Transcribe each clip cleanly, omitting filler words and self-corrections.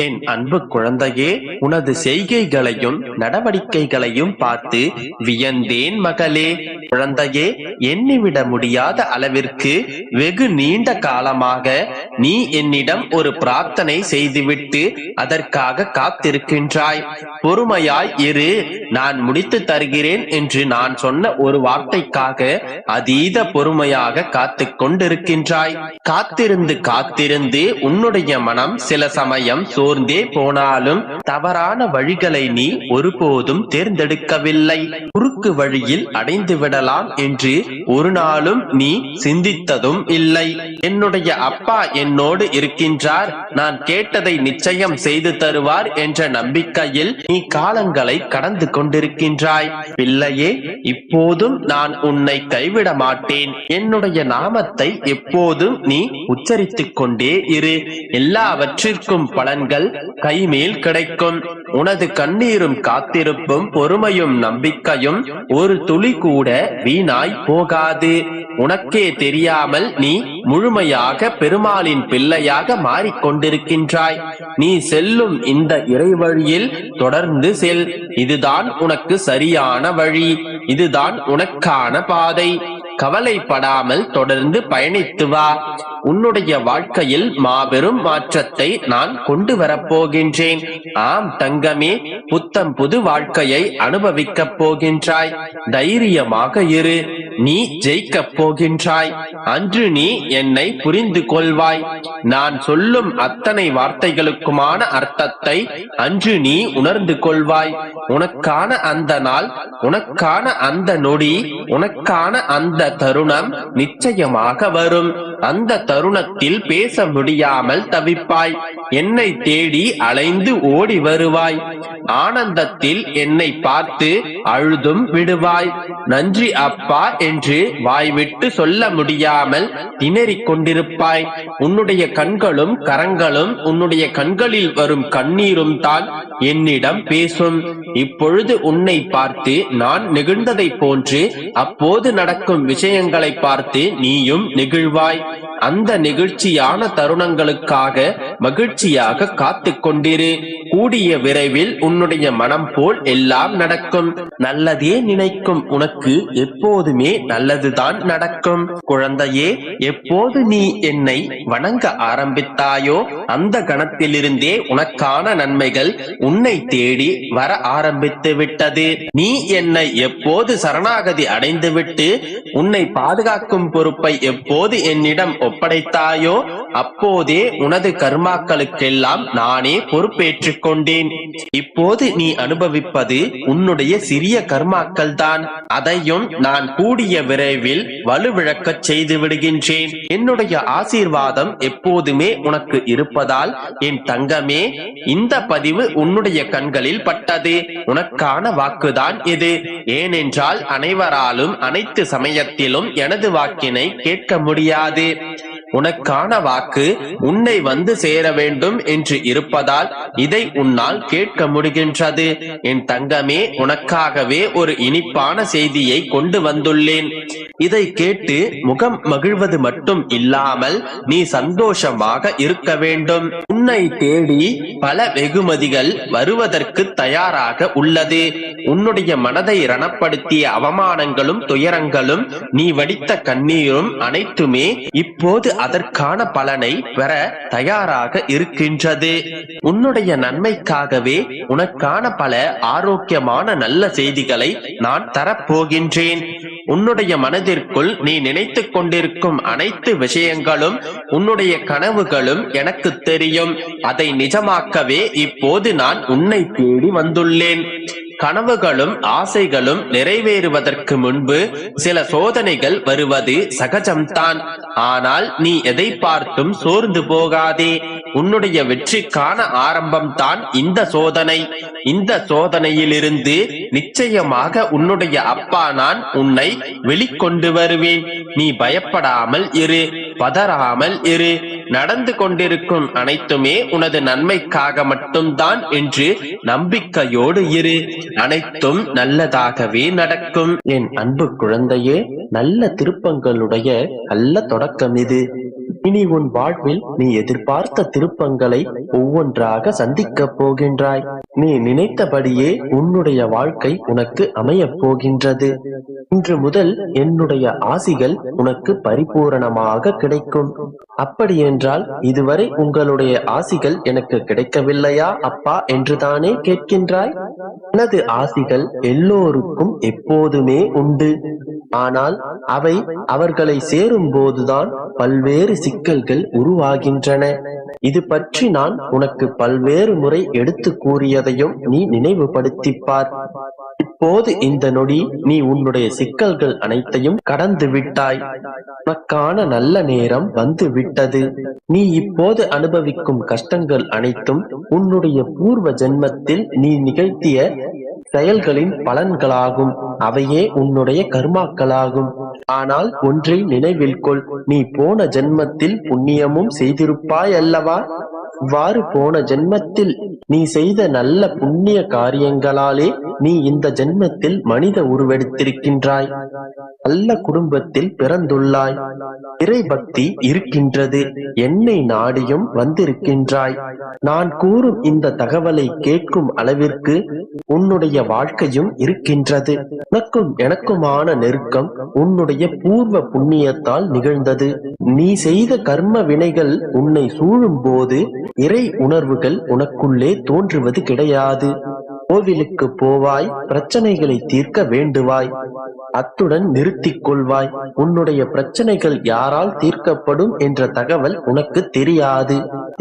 என் அன்பு குழந்தையே, உனது செய்கைகளையும் நடவடிக்கைகளையும் பார்த்து வியந்தேன் மகளே. குழந்தையே, எண்ணிவிட முடியாத அளவிற்கு வெகு நீண்ட காலமாக நீ என்னிடம் ஒரு பிரார்த்தனை செய்துவிட்டு அதற்காக காத்திருக்கின்றாய். பொறுமையாய் இரு, நான் முடித்து தருகிறேன் என்று நான் சொன்ன ஒரு வார்த்தைக்காக அதீத பொறுமையாக காத்து கொண்டிருக்கின்றாய். காத்திருந்து காத்திருந்து உன்னுடைய மனம் சில சமயம் சோர்ந்தே போனாலும் தவறான வழிகளை நீ ஒருபோதும் தேர்ந்தெடுக்கவில்லை. குறுக்கு வழியில் அடைந்து விடலாம் என்று ஒரு நாளும் நீ சிந்தித்ததும் இல்லை. என்னுடைய அப்பா என்னோடு இருக்கின்றார், நான் கேட்டதை நிச்சயம் செய்து தருவார் என்ற நம்பிக்கையில் நீ காலங்களை கடந்து கொண்டிருக்கின்றாய். பிள்ளையே, இப்போதும் நான் உன்னை கைவிட மாட்டேன். என்னுடைய நாமத்தை எப்போதும் நீ உச்சரித்துக் கொண்டே இரு. எல்லாவற்றிற்கும் பலன்கள் கைமேல் கிடைக்கும். உனது கண்ணீரும் காத்திருப்பும் பொறுமையும் நம்பிக்கையும் ஒரு துளி கூட வீணாய் போகாது. உனக்கே தெரியாமல் நீ முழுமையாக பெருமாளின் பிள்ளையாக மாறிக்கொண்டிருக்கின்றாய். நீ செல்லும் இந்த இறைவழியில் தொடர்ந்து செல். இதுதான் உனக்கு சரியான வழி, இதுதான் உனக்கான பாதை. கவலைப்படாமல் தொடர்ந்து பயணித்து வா. உன்னுடைய வாழ்க்கையில் மாபெரும் மாற்றத்தை நான் கொண்டு வரப்போகின்றேன். ஆம் தங்கமே, புத்தம் புது வாழ்க்கையை அனுபவிக்கப் போகின்றாய். தைரியமாக இரு, நீ ஜெயிக்கப் போகின்றாய். அன்று நீ என்னை புரிந்து கொள்வாய். நான் சொல்லும் அத்தனை வார்த்தைகளுக்குமான அர்த்தத்தை அன்று நீ உணர்ந்து கொள்வாய். உனக்கான அந்த நாள், உனக்கான அந்த நொடி, உனக்கான அந்த தருணம் நிச்சயமாக வரும். அந்த தருணத்தில் பேச முடியாமல் தவிப்பாய். என்னை தேடி அலைந்து ஓடி வருவாய். ஆனந்தத்தில் என்னை பார்த்து அழுதும் விடுவாய். நன்றி அப்பா என்று வாய்விட்டு சொல்ல முடியாமல் திணறிக் கொண்டிருப்பாய். உன்னுடைய கண்களும் கரங்களும், உன்னுடைய கண்களில் வரும் கண்ணீரும் தான் என்னிடம் பேசும். இப்பொழுது உன்னை பார்த்து நான் நெகிழ்ந்ததை போன்று அப்போது நடக்கும் விஷயங்களை பார்த்து நீயும் நெகிழ்வாய். அந்த நெகிழ்ச்சியான தருணங்களுக்காக மகிழ்ச்சியாக காத்து கொண்டிரு. கூடிய விரைவில் உன்னுடைய மனம் போல் எல்லாம் நடக்கும். நல்லதே நினைக்கும் உனக்கு எப்போதுமே நல்லதுதான் நடக்கும். குழந்தையே, எப்போது நீ என்னை வணங்க ஆரம்பித்தாயோ அந்த கணத்திலிருந்தே உனக்கான நன்மைகள் உன்னை தேடி வர ஆரம்பித்து விட்டது. நீ என்னை எப்போது சரணாகதி அடைந்துவிட்டு உன்னை பாதுகாக்கும் பொறுப்பை எப்போது என்னிடம் ஒப்படைத்தாயோ அப்போதே உனது கர்மாக்களுக்கெல்லாம் நானே பொறுப்பேற்றுக் கொண்டேன். இப்போது நீ அனுபவிப்பது உன்னுடைய சிறிய கர்மாக்கள் தான். அதையும் நான் கூடிய விரைவில் வலுவிழக்கச் செய்து விடுகின்றேன். என்னுடைய ஆசீர்வாதம் எப்போதுமே உனக்கு இருப்பதால் என் தங்கமே, இந்த பதிவு உன்னுடைய கண்களில் பட்டது. உனக்கான வாக்குதான் இது. ஏனென்றால் அனைவராலும் அனைத்து சமயத்திலும் எனது வாக்கினை கேட்க முடியாது. உனக்கான வாக்கு உன்னை வந்து சேர வேண்டும் என்று இருப்பதால் இதை உன்னால் கேட்க முடிகின்றது. என் தங்கமே, உனக்காகவே ஒரு இனிப்பான செய்தியை கொண்டு வந்துள்ளேன். இதை கேட்டு முகம் மகிழ்வது மட்டும் இல்லாமல் நீ சந்தோஷமாக இருக்க வேண்டும். உன்னை தேடி பல வெகுமதிகள் வருவதற்கு தயாராக உள்ளது. உன்னுடைய மனதை ரணப்படுத்திய அவமானங்களும் துயரங்களும் நீ வடித்த கண்ணீரும் அனைத்துமே இப்போது அதற்கான பலனை பெற தயாராக இருக்கின்றது. உன்னுடைய நன்மைக்காகவே உனக்கான பல ஆரோக்கியமான நல்ல செய்திகளை நான் தரப்போகின்றேன். உன்னுடைய மனதிற்குள் நீ நினைத்துக் கொண்டிருக்கும் அனைத்து விஷயங்களும், உன்னுடைய கனவுகளும் எனக்கு தெரியும். அதை நிஜமாக்கவே இப்போது நான் உன்னை தேடி வந்துள்ளேன். கனவுகளும் ஆசைகளும் நிறைவேறுவதற்கு முன்பு சில சோதனைகள் வருவது சகஜம்தான். ஆனால் நீ எதை பார்த்தும் சோர்ந்து போகாதே. உன்னுடைய வெற்றிக்கான ஆரம்பம் தான் இந்த சோதனை. இந்த சோதனையிலிருந்து நிச்சயமாக உன்னுடைய அப்பா நான் உன்னை வெளிக்கொண்டு வருவேன். நீ பயப்படாமல் இரு, பதறாமல் இரு. நடந்து கொண்டிருக்கும் அனைத்துமே உனது நன்மைக்காக மட்டும்தான் என்று நம்பிக்கையோடு இரு. அனைத்தும் நல்லதாகவே நடக்கும். என் அன்பு குழந்தையே, நல்ல திருப்பங்களுடைய நல்ல தொடக்கம் இது. இனி உன் வாழ்வில் நீ எதிர்பார்த்த திருப்பங்களை ஒவ்வொன்றாக சந்திக்கப் போகின்றாய். நீ நினைத்தபடியே உன்னுடைய வாழ்க்கை உனக்கு அமையப் போகின்றது. இன்று முதல் என்னுடைய ஆசிகள் உனக்கு பரிபூரணமாக கிடைக்கும். அப்படியென்றால் இதுவரை உங்களுடைய ஆசிகள் எனக்கு கிடைக்கவில்லையா அப்பா என்றுதானே கேட்கின்றாய்? எனது ஆசிகள் எல்லோருக்கும் எப்போதுமே உண்டு. ஆனால் அவை அவர்களை சேரும் போதுதான் பல்வேறு சிக்கல்கள் உருவாகின்றன. இது பற்றி நான் உனக்கு பல்வேறு முறை எடுத்து கூறியதையும் நீ நினைவுபடுத்திப்பார். இப்போது இந்த நொடி நீ உன்னுடைய சிக்கல்கள் அனைத்தையும் கடந்து விட்டாய். உனக்கான நல்ல நேரம் வந்து விட்டது. நீ இப்போது அனுபவிக்கும் கஷ்டங்கள் அனைத்தும் உன்னுடைய பூர்வ ஜென்மத்தில் நீ நிகழ்த்திய செயல்களின் பலன்களாகும். அவையே உன்னுடைய கர்மாக்களாகும். ஆனால் ஒன்றை நினைவில் கொள், நீ போன ஜென்மத்தில் புண்ணியமும் செய்திருப்பாய் அல்லவா? இவ்வாறு போன ஜென்மத்தில் நீ செய்த நல்ல புண்ணிய காரியங்களாலே நீ இந்த ஜென்மத்தில் மனித உருவெடுத்திருக்கின்றாய். நல்ல குடும்பத்தில் பிறந்துள்ளாய். இறை பக்தி இருக்கின்றது. என்னை நாடியும் வந்திருக்கின்றாய். நான் கூறும் இந்த தகவலை கேட்கும் அளவிற்கு உன்னுடைய வாழ்க்கையும் இருக்கின்றது. உனக்கும் எனக்குமான நெருக்கம் உன்னுடைய பூர்வ புண்ணியத்தால் நிகழ்ந்தது. நீ செய்த கர்ம வினைகள் உன்னை சூழும் போது இறை உணர்வுகள் உனக்குள்ளே தோன்றுவது கிடையாது. கோவிலுக்கு போவாய், பிரச்சனைகளை தீர்க்க வேண்டுவாய், அத்துடன் நிறுத்திக் கொள்வாய். உன்னுடைய பிரச்சனைகள் யாரால் தீர்க்கப்படும் என்ற தகவல் உனக்கு தெரியாது.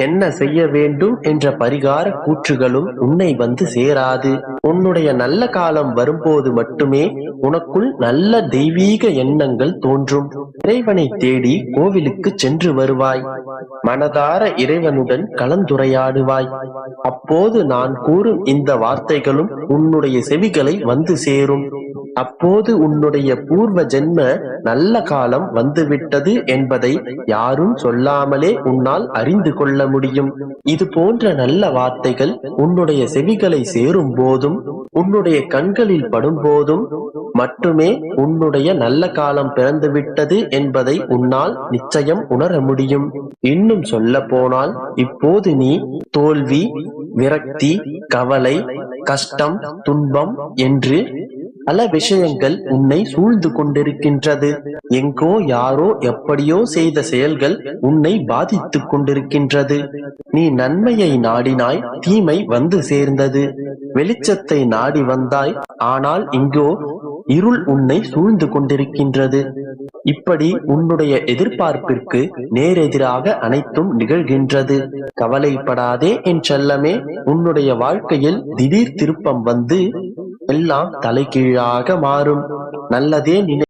என்ன செய்ய வேண்டும் என்ற பரிகார கூற்றுகளும் உன்னை வந்து சேராது. உன்னுடைய நல்ல காலம் வரும்போது மட்டுமே உனக்குள் நல்ல தெய்வீக எண்ணங்கள் தோன்றும். இறைவனை தேடி கோவிலுக்கு சென்று வருவாய். மனதார இறைவனுடன் கலந்துரையாடுவாய். அப்போது நான் கூறும் இந்த வார்த்தைகளும் உன்னுடைய செவிகளை வந்து சேரும். அப்போது உன்னுடைய பூர்வ ஜென்ம நல்ல காலம் வந்துவிட்டது என்பதை யாரும் சொல்லாமலே உன்னால் அறிந்து கொள்ள முடியும். இது போன்ற நல்ல வார்த்தைகள் உன்னுடைய செவிகளை சேரும் போதும் உன்னுடைய கண்களில் படும் போதும் மட்டுமே உன்னுடைய நல்ல காலம் பிறந்துவிட்டது என்பதை உன்னால் நிச்சயம் உணர முடியும். இன்னும் சொல்ல போனால் இப்போது நீ தோல்வி, விரக்தி, கவலை, கஷ்டம், துன்பம் என்று பல விஷயங்கள் உன்னை சூழ்ந்து கொண்டிருக்கின்றது. எங்கோ யாரோ எப்படியோ செய்த செயல்கள் உன்னை பாதித்துக் கொண்டிருக்கின்றது. நீ நன்மையை நாடினாய், தீமை வந்து சேர்ந்தது. வெளிச்சத்தை நாடி வந்தாய், ஆனால் இங்கோ இருள் உன்னை சூழ்ந்து கொண்டிருக்கின்றது. இப்படி உன்னுடைய எதிர்பார்ப்பிற்கு நேரெதிராக அனைத்தும் நிகழ்கின்றது. கவலைப்படாதே என் செல்லமே. உன்னுடைய வாழ்க்கையில் திடீர் திருப்பம் வந்து எல்லாம் தலைகீழாக மாறும். நல்லதே நினை.